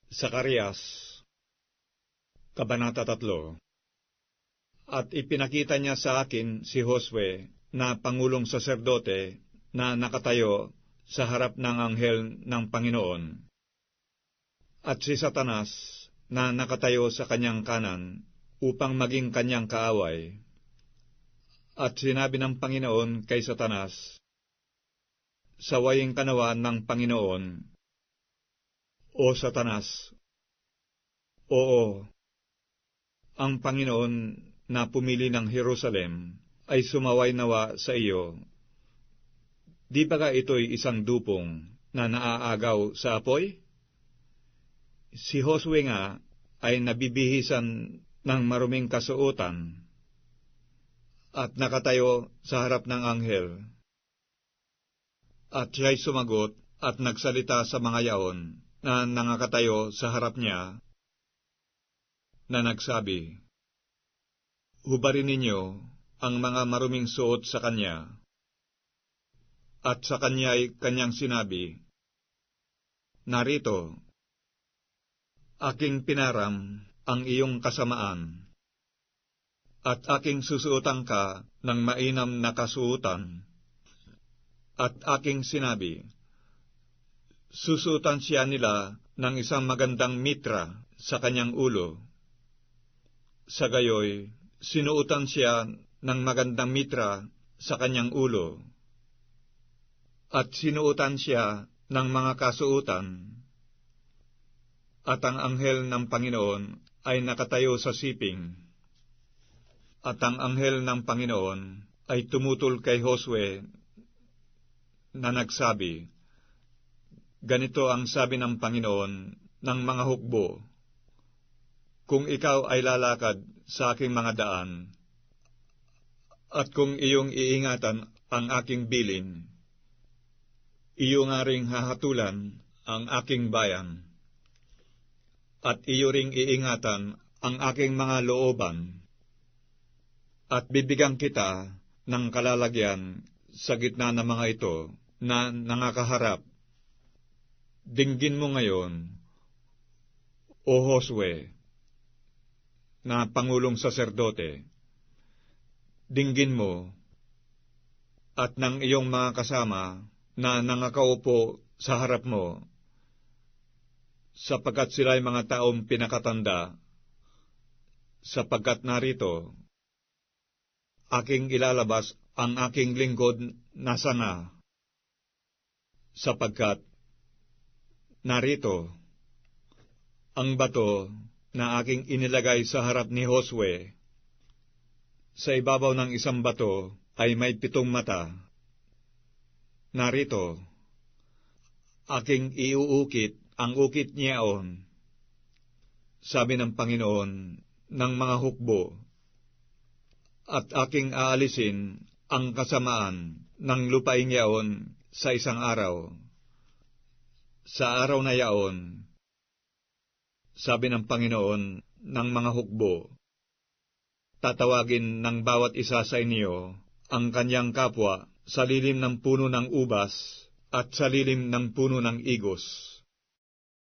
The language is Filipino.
Zacarias, Kabanata 3. At ipinakita niya sa akin si Josue na pangulong saserdote na nakatayo sa harap ng anghel ng Panginoon, at si Satanas na nakatayo sa kanyang kanan upang maging kanyang kaaway. At sinabi ng Panginoon kay Satanas, "Sawayin ka nawa ng Panginoon, O Satanas." Oo, ang Panginoon na pumili ng Jerusalem ay sumaway nawa sa iyo. Di ba ka ito'y isang dupong na naaagaw sa apoy? Si Josue nga ay nabibihisan ng maruming kasuotan at nakatayo sa harap ng anghel. At siya'y sumagot at nagsalita sa mga yaon na nangakatayo sa harap niya, na nagsabi, "Hubarin ninyo ang mga maruming suot sa kanya." At sa kanya'y kanyang sinabi, "Narito, aking pinaram ang iyong kasamaan, at aking susuotan ka ng mainam na kasuotan." At aking sinabi, susuotan siya nila ng isang magandang mitra sa kanyang ulo. Sa gayoy, sinuotan siya ng magandang mitra sa kanyang ulo, at sinuotan siya ng mga kasuotan. At ang anghel ng Panginoon ay nakatayo sa siping. At ang anghel ng Panginoon ay tumutol kay Josue na nagsabi, "Ganito ang sabi ng Panginoon ng mga hukbo, kung ikaw ay lalakad sa aking mga daan, at kung iyong iingatan ang aking bilin, iyo nga ring hahatulan ang aking bayan, at iyo ring iingatan ang aking mga looban, at bibigyan kita ng kalalagyan sa gitna ng mga ito na nangakaharap. Dinggin mo ngayon, O Josue, na pangulong saserdote, dinggin mo, at ng iyong mga kasama na nangakaupo sa harap mo, sapagkat sila'y mga taong pinakatanda, sapagkat narito, aking ilalabas ang aking lingkod na sanga, sapagkat narito, ang bato na aking inilagay sa harap ni Josue, sa ibabaw ng isang bato ay may 7 mata. Narito, aking iuukit ang ukit niyaon, sabi ng Panginoon ng mga hukbo, at aking aalisin ang kasamaan ng lupaing yaon sa isang araw. Sa araw na yaon, sabi ng Panginoon ng mga hukbo, tatawagin ng bawat isa sa inyo ang kanyang kapwa sa lilim ng puno ng ubas at sa lilim ng puno ng igos.